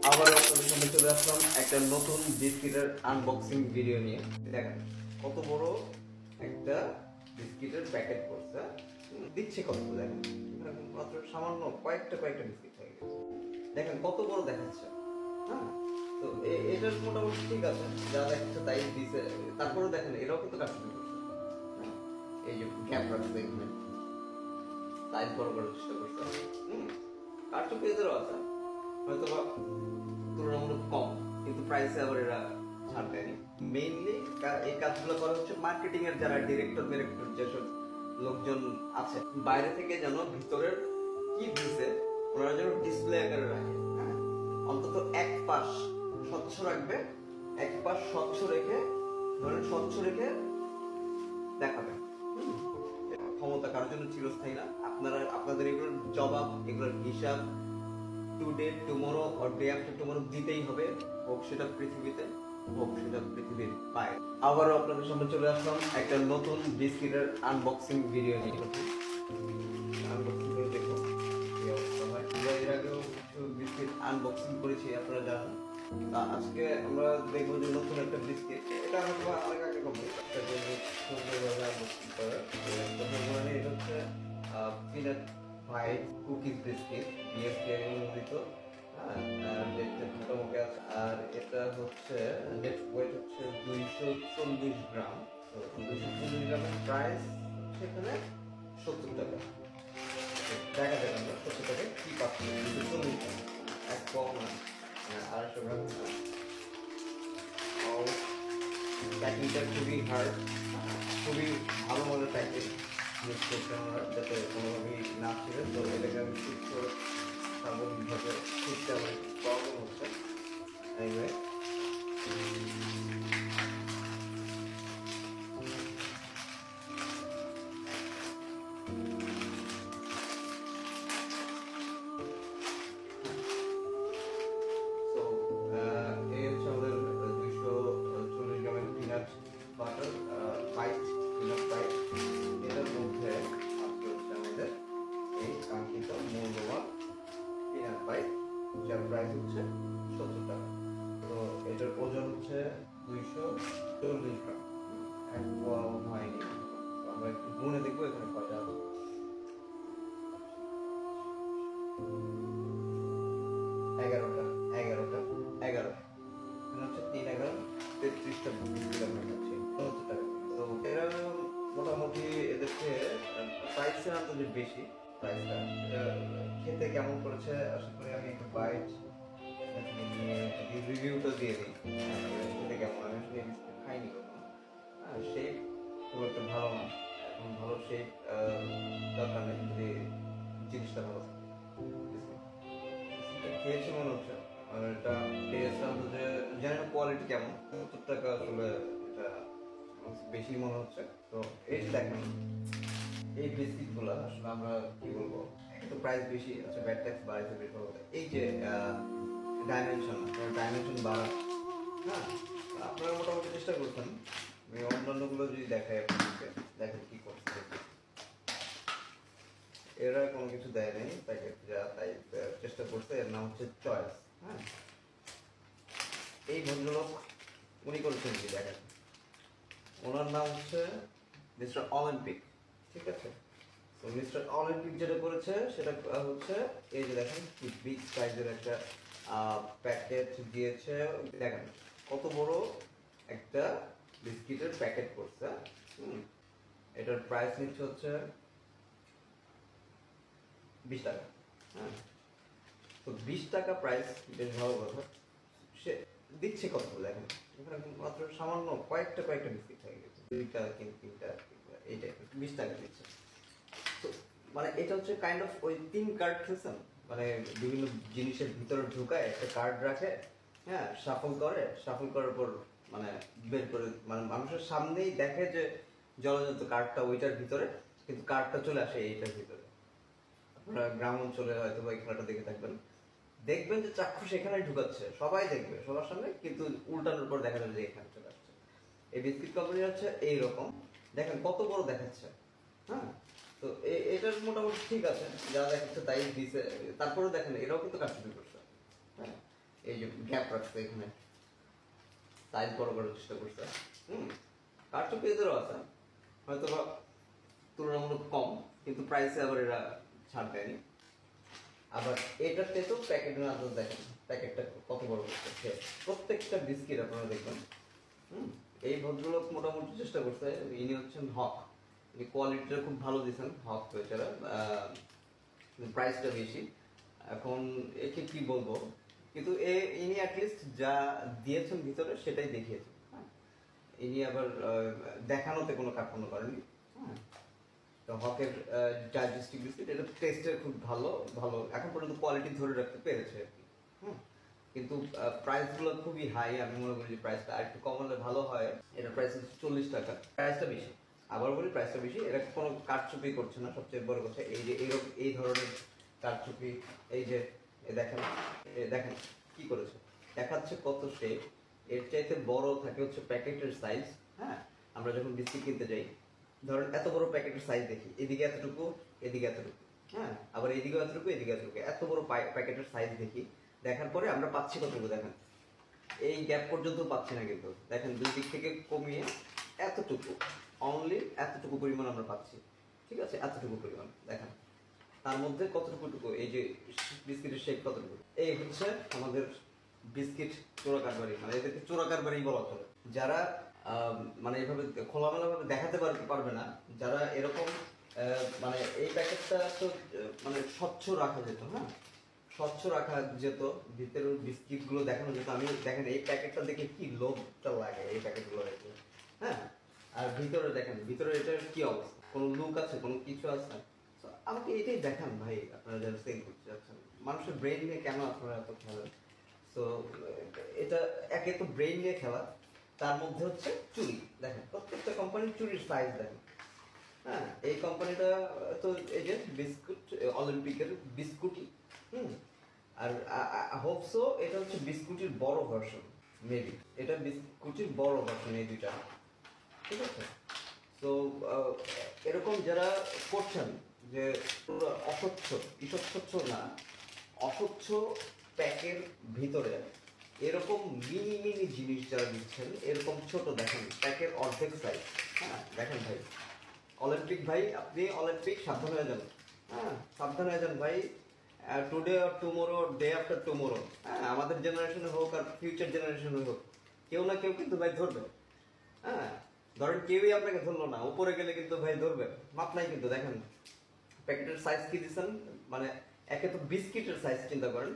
আবার আপনাদের সামনে চলে আসলাম একটা নতুন বিস্কিটের আনবক্সিং ভিডিও নিয়ে। দেখেন কত বড় একটা বিস্কিটের প্যাকেট করছে, দিচ্ছে কত, দেখেন মাত্র সামান্য কয়েকটা বিস্কিট হয়ে গেছে। দেখেন কত বড় দেখাচ্ছে। হ্যাঁ, তো এটার মোটামুটি ঠিক আছে, যা দেখাচ্ছে তাই দিছে। তারপরে দেখেন এরাও কিন্তু কাস্টমাইজ করছে। হ্যাঁ, এই যে গ্যাপ রাখছে এখানে, সাইজ বড় করার চেষ্টা করছে। কার্টুন পেজেরও আছে, হয়তো বা তুলনামূলক কম, কিন্তু প্রাইসে আবার এরা ছাড় দেয়নি। মেইনলি এই কাজগুলো করা হচ্ছে মার্কেটিং এর যারা ডিরেক্টর যেসব লোকজন আছে, বাইরে থেকে যেন ভিতরের কি দিছে ওনারা যেন ডিসপ্লে আকারে রাখে। হ্যাঁ, অন্তত এক পাশ স্বচ্ছ রাখবে, এক পাশ স্বচ্ছ রেখে, ধরেন স্বচ্ছ রেখে দেখাবে। ক্ষমতা কারোর জন্য চিরস্থায়ী না। আপনাদের এগুলোর জবাব, এগুলোর হিসাব today, tomorrow or day after tomorrow দিতেই হবে, হোক সেটা পৃথিবীতে, হোক সেটা পৃথিবীর বাইরে। আবারও আপনাদের সামনে চলে আসলাম একটা নতুন বিস্কিটের আনবক্সিং ভিডিও নিয়ে। আনবক্সিং করে দেখো কি অবস্থা হয়। আমরা এর আগেও কিছু বিস্কিট আনবক্সিং করেছি, আপনারা জানেন। আজকে আমরা দেখবো যে নতুন একটা বিস্কিট, এটা হয়তো অনেক আগে কোম্পানি সুন্দরভাবে আনবক্সিং করে। এটা হচ্ছে peanut white cookies biscuit, BSK অনুমোদিত। মোটামুটি আছে। আর এটা হচ্ছে নেট ওয়েট হচ্ছে 240 গ্রাম। তো 240 গ্রামের প্রাইস হচ্ছে এখানে 70 টাকা। দেখা যাক আমরা 70 টাকায় কি পাচ্ছি। 240 গ্রাম এক কম না, 250 গ্রাম। প্যাকিংটা খুবই হার্ড, খুবই ভালো মানের প্যাকিং ইউজ করতে আমরা, যাতে কোনোভাবেই না ছিঁড়ে। তো এটাকে আমি ঠিক করে স্বাভাবিকভাবে শিখতে আমার প্রবলেম হচ্ছে। Anyway, so এই হচ্ছে আমাদের 240 গ্রামের peanut butter bite, peanut bite. এটার মধ্যে আজকে হচ্ছে আমাদের এই কাঙ্ক্ষিত মূল্যবান পিনাট বাইট, যার প্রাইস হচ্ছে 70 টাকা। তো এটার ওজন হচ্ছে 240 গ্রাম, এক পোয়াও হয়নি। আমরা একটু গুনে দেখবো এখানে কয়টা আছে। 11টা 11টা 11, এখানে হচ্ছে 3 11 33টা বিস্কিট আমরা পাচ্ছি 70 টাকা। তো এরা মোটামুটি এদেরকে প্রাইসের আন্দাজে বেশি। প্রাইসটা খেতে কেমন করেছে আশা করি আমি একটু বাইট নিয়ে রিভিউটা দিয়ে দিই। খেতে কেমন, আমি আসলে বিস্কিট খাইনি কখনো। শেপ খুব একটা ভালো না, এখন ভালো শেপ দরকার নেই যদি জিনিসটা ভালো থাকে। খেয়েছি মনে হচ্ছে, আর এটা টেস্ট আনতে জানি না কোয়ালিটি কেমন। 70 টাকা আসলে এটা বেশি মনে হচ্ছে। তো এই যে দেখেন এই বিস্কিট গুলা আসলে আমরা কি বলবো, একটু প্রাইস বেশি আছে, ব্যাট ট্যাক্স বাড়াইতে বের হবে। এই যে ডাইমেনশন বাড়া, হ্যাঁ, আপনারা মোটামুটি চেষ্টা করছেন। আমি অন্যান্য গুলো যদি দেখাই আপনাদেরকে, দেখেন কি করছে। এরা কোনো কিছু দেয় নাই, প্যাকেট যা তাই চেষ্টা করছে। এর নাম হচ্ছে চয়েস। হ্যাঁ, এই ভদ্রলোক উনি করেছেন কি দেখেন, ওনার নাম হচ্ছে মিস্টার অলিম্পিক। ঠিক আছে, তো মিস্টার অলিম্পিক যেটা করেছে সেটা হচ্ছে এই যে দেখেন কি বিগ সাইজের একটা প্যাকেট দিয়েছে। দেখেন কত বড় একটা বিস্কিটের প্যাকেট করছে। এটার প্রাইস নিচ্ছে হচ্ছে 20 টাকা। হ্যাঁ, তো 20 টাকা প্রাইস, বেশ ভালো কথা। সে দিচ্ছে কত, দেখেন এখানে মাত্র সামান্য কয়েকটা বিস্কিট হয়ে গেছে, 2টা 3টা এই টাইপের 20 টাকা দিচ্ছে। তো মানে এটা হচ্ছে কাইন্ড অফ ওই 3 কার্ড খেলছেন, মানে বিভিন্ন জিনিসের ভিতরে ঢুকায় একটা কার্ড রাখে, হ্যাঁ, শাফল করার পর মানে বের করে, মানে মানুষের সামনেই দেখে যে জলযন্ত্র কার্ডটা ওইটার ভিতরে, কিন্তু কার্ডটা চলে আসে এইটার ভিতরে। আপনারা গ্রাম অঞ্চলে হয়তো বা এই খেলাটা দেখে থাকবেন, দেখবেন যে চাক্ষুষ এখানে ঢুকাচ্ছে, সবাই দেখবে সবার সামনে, কিন্তু উল্টানোর পর দেখা যাবে যে এখানে চলে আসছে। এই বিস্কিট কোম্পানি হচ্ছে এইরকম, দেখেন কত বড় দেখাচ্ছে। হ্যাঁ, তো এটার মোটামুটি ঠিক আছে, যা দেখাচ্ছে তাই দিছে। তারপরে দেখেন এরাও কিন্তু কাস্টমাইজ করছে। হ্যাঁ, এই যে গ্যাপ রাখছে এখানে, সাইজ বড় করার চেষ্টা করছে। কারচুপি এদেরও আছে, হয়তো বা তুলনামূলক কম, কিন্তু প্রাইসে আবার এরা ছাড় দেয়নি। আবার এটাতে তো প্যাকেটের আদর দেখেন, প্যাকেটটা কত বড় করছে। প্রত্যেকটা বিস্কিট আপনারা দেখবেন। এই ভদ্রলোক মোটামুটি চেষ্টা করছে, ইনি হচ্ছেন হক, কোয়ালিটিটা খুব ভালো দিয়েছেন হক বেচারা, প্রাইসটা বেশি। এখন একে কি বলবো, কিন্তু ইনি অ্যাটলিস্ট যা দিয়েছেন ভিতরে সেটাই দেখিয়েছেন। ইনি আবার দেখানোতে কোনো কার্পণ্য করেননি। তো হকের ডাইজেস্টিভ বিস্কিট, এটা টেস্টের খুব ভালো ভালো, এখন পর্যন্ত কোয়ালিটি ধরে রাখতে পেরেছে আর কি। কিন্তু প্রাইসগুলো খুবই হাই। আমি মনে করি যে প্রাইসটা আর একটু কমালে ভালো হয়। এটা প্রাইস হচ্ছে 40 টাকা, প্রাইসটা বেশি। আবার বলি প্রাইসটা বেশি, এটা কোনো কারচুপি করছে না। সবচেয়ে বড় কথা এই যে এই ধরনের কারচুপি, এই যে দেখেন, দেখেন কি করেছে, দেখাচ্ছে কত শেপ। এর চাইতে বড় থাকে হচ্ছে প্যাকেটের সাইজ। আমরা যখন বিস্কিট কিনতে যাই, ধরেন এত বড় প্যাকেটের সাইজ দেখি, এদিকে এতটুকু, এদিকে এতটুকু, আবার এদিকে এতটুকু, এদিকে এতটুকু, এত বড় প্যাকেটের সাইজ দেখি। দেখার পরে আমরা পাচ্ছি কতটুকু দেখেন, এই গ্যাপ পর্যন্ত পাচ্ছি না, কিন্তু দেখেন দুই দিক থেকে কমিয়ে এতটুকু, অনলি এতটুকু পরিমাণ আমরা পাচ্ছি। ঠিক আছে, এতটুকু পরিমাণ দেখেন, তার মধ্যে কতটুকু, এই যে বিস্কিটের শেপ কতটুকু। এই হচ্ছে আমাদের বিস্কিট চোরা কারবারি, মানে এদেরকে চোরা কারবারি বলা চলে। যারা মানে এইভাবে খোলামেলা ভাবে দেখাতে পারবে না, যারা এরকম মানে এই প্যাকেটটা তো মানে স্বচ্ছ রাখা যেত, স্বচ্ছ রাখা যেত, ভিতরের বিস্কিট গুলো দেখানো যেত। আমি দেখেন এই প্যাকেটটা দেখে কি লোভটা লাগে এই প্যাকেট গুলো দেখে। আর ভিতরে দেখেন, ভিতরে এটার কি অবস্থা, কোনো লুক আছে, কোনো কিছু আছে? আমাকে এটাই দেখান ভাই, আপনারা যারা সেল করতে যাচ্ছেন, মানুষের ব্রেন নিয়ে কেন আপনারা এত খেলেন? তো এটা একে তো ব্রেন নিয়ে খেলা, তার মধ্যে হচ্ছে চুরি। দেখেন প্রত্যেকটা কোম্পানির চুরির সাইজ দেখেন। এই কোম্পানিটা তো এই যে বিস্কুট, অলিম্পিকের বিস্কুটি। আর হোপসো এটা হচ্ছে বিস্কুটির বড় ভার্সন, মেবি এটা বিস্কুটির বড় ভার্সন, এই দুইটা। ঠিক আছে, তো এরকম যারা করছেন যে অস্বচ্ছ, স্বচ্ছ না, অস্বচ্ছ প্যাকের ভিতরে এরকম মিনি মিনি জিনিস যারা দিচ্ছেন, এরকম ছোট দেখেন প্যাকের অর্ধেক সাইজ। দেখেন ভাই, অলিম্পিক ভাই, আপনি অলিম্পিক সাবধান হয়ে যান। সাবধান হয়ে যান ভাই। Today or tomorrow, day after tomorrow, আমাদের জেনারেশনে হোক আর ফিউচার জেনারেশনে হোক, কেউ না কেউ কিন্তু ভাই ধরবে। ধরেন কেউই আপনাকে ধরলো না, উপরে গেলে কিন্তু ভাই ধরবে, মাপ নাই কিন্তু। দেখেন প্যাকেটের সাইজ কি দিচ্ছেন, মানে একে তো বিস্কিটের সাইজ চিন্তা করেন,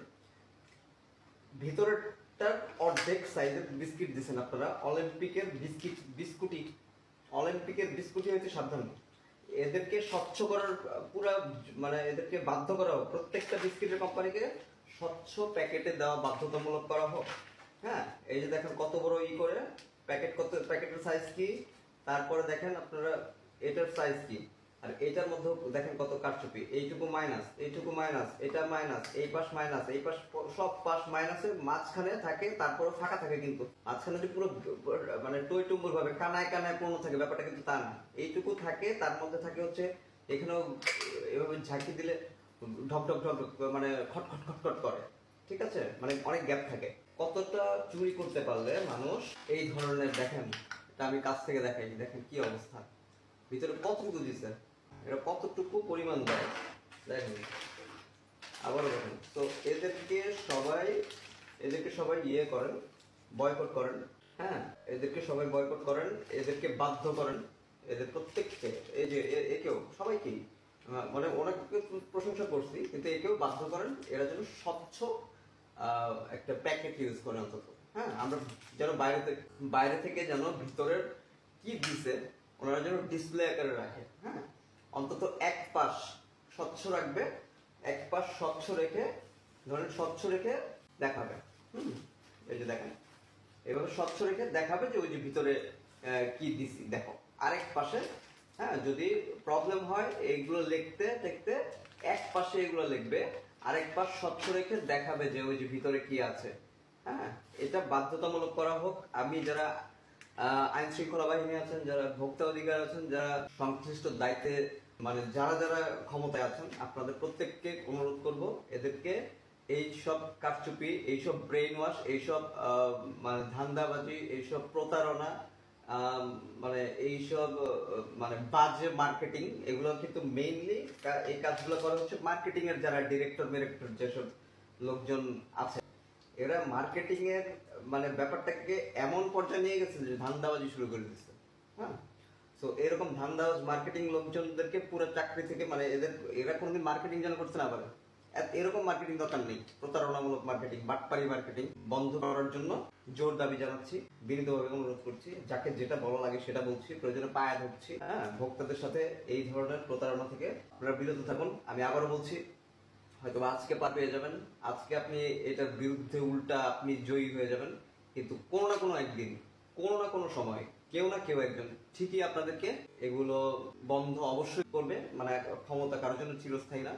ভিতরেরটার অর্ধেক সাইজের বিস্কিট দিচ্ছেন আপনারা। অলিম্পিকের বিস্কুটি, অলিম্পিকের বিস্কুটি হইতে সাবধান। এদেরকে স্বচ্ছ করার পুরা, মানে এদেরকে বাধ্য করা হোক, প্রত্যেকটা বিস্কিটের কোম্পানিকে স্বচ্ছ প্যাকেটে দেওয়া বাধ্যতামূলক করা হোক। এই যে দেখেন কত বড় করে প্যাকেট, কত প্যাকেটের সাইজ কি, তারপরে দেখেন আপনারা এটার সাইজ কি, আর এটার মধ্যে দেখেন কত কারচুপি। এইটুকু মাইনাস, এইটুকু মাইনাস, এটা মাইনাস, এই পাশ মাইনাস, এই পাশ, সব পাশ মাইনাসের মাঝখানে থাকে, তারপরে ফাঁকা থাকে, কিন্তু মাঝখানে যে পুরো মানে টই টুম্বুর ভাবে কানায় কানায় পূর্ণ থাকে, ব্যাপারটা কিন্তু তা না। এইটুকু থাকে, তার মধ্যে থাকে হচ্ছে এখানেও এভাবে ঝাঁকি দিলে ঢক ঢক ঢক মানে খটখট খটখট করে। ঠিক আছে, মানে অনেক গ্যাপ থাকে। কতটা চুরি করতে পারলে মানুষ এই ধরনের, দেখেন এটা আমি কাছ থেকে দেখাই, দেখেন কি অবস্থা, ভিতরে কতটুকু দিচ্ছে, এটা কতটুকু পরিমাণ দেয় দেখেন। আবারও দেখেন, তো এদেরকে সবাই ইয়ে করেন, বয়কট করেন। এদেরকে সবাই বয়কট করেন, এদেরকে বাধ্য করেন, এদের প্রত্যেককে, এই যে একেও, সবাইকেই, মানে ওনাকে প্রশংসা করছি, কিন্তু একেও বাধ্য করেন এরা যেন স্বচ্ছ একটা প্যাকেট ইউজ করে অন্তত। আমরা যেন বাইরে থেকে যেন ভিতরের কি দিছে ওনারা যেন ডিসপ্লে আকারে রাখে। অন্তত এক পাশ স্বচ্ছ রাখবে, এক পাশ স্বচ্ছ রেখে, ধরেন স্বচ্ছ রেখে দেখাবে। এই যে দেখেন, এভাবে স্বচ্ছ রেখে দেখাবে যে ওই যে ভিতরে কি দিছি দেখো। আরেক পাশে যদি প্রবলেম হয় এইগুলো লিখতে দেখতে, এক পাশে এগুলো লিখবে, আরেক পাশ স্বচ্ছ রেখে দেখাবে যে ওই যে ভিতরে কি আছে। এটা বাধ্যতামূলক করা হোক। আমি যারা আইন শৃঙ্খলা বাহিনী আছেন, যারা ভোক্তা অধিকার আছেন, যারা সংশ্লিষ্ট দায়িত্বে, মানে যারা যারা ক্ষমতায় আছেন, আপনাদের প্রত্যেককে অনুরোধ করব এদেরকে এইসব কারচুপি, এইসব ব্রেন ওয়াশ, এইসব মানে ধান্দাবাজি, এইসব প্রতারণা, মানে এইসব মানে বাজে মার্কেটিং, এগুলো কিন্তু মেইনলি এই কাজগুলো করা হচ্ছে মার্কেটিং এর যারা ডিরেক্টর মেরেক্টর যেসব লোকজন আছে, এরা মার্কেটিং এর মানে ব্যাপারটাকে এমন পর্যায়ে নিয়ে গেছে যে ধান্দাবাজি শুরু করে দিচ্ছে। হ্যাঁ, তো এরকম ধান্দাবাজ মার্কেটিং লোকজনদেরকে পুরো চাকরি থেকে মানে এরা কোনোদিন মার্কেটিং যেন করতে না পারে, এরকম মার্কেটিং দরকার নেই। প্রতারণামূলক মার্কেটিং, বাটপারি মার্কেটিং বন্ধ করার জন্য জোর দাবি জানাচ্ছি, বিনীতভাবে অনুরোধ করছি। যাকে যেটা বলা লাগে সেটা বলছি, প্রয়োজনে পায়ে ধরছি। হ্যাঁ, ভোক্তাদের সাথে এই ধরনের প্রতারণা থেকে আপনারা বিরত থাকুন। আমি আবারও বলছি, হয়তো আজকে পা পেয়ে যাবেন, আজকে আপনি এটার বিরুদ্ধে উল্টা আপনি জয়ী হয়ে যাবেন, কিন্তু কোনো না কোনো একদিন, কোনো না কোনো সময় কেউ না কেউ একজন ঠিকই আপনাদেরকে এগুলো বন্ধ অবশ্যই করবে। মানে ক্ষমতা কারোর জন্য চিরস্থায়ী না।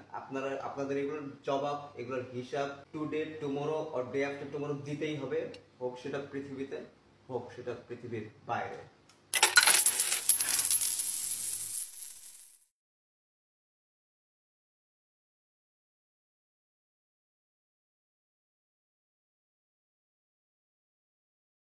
আপনাদের এগুলোর জবাব, এগুলোর হিসাব today, tomorrow or day after tomorrow দিতেই হবে, হোক সেটা পৃথিবীতে, হোক সেটা পৃথিবীর বাইরে।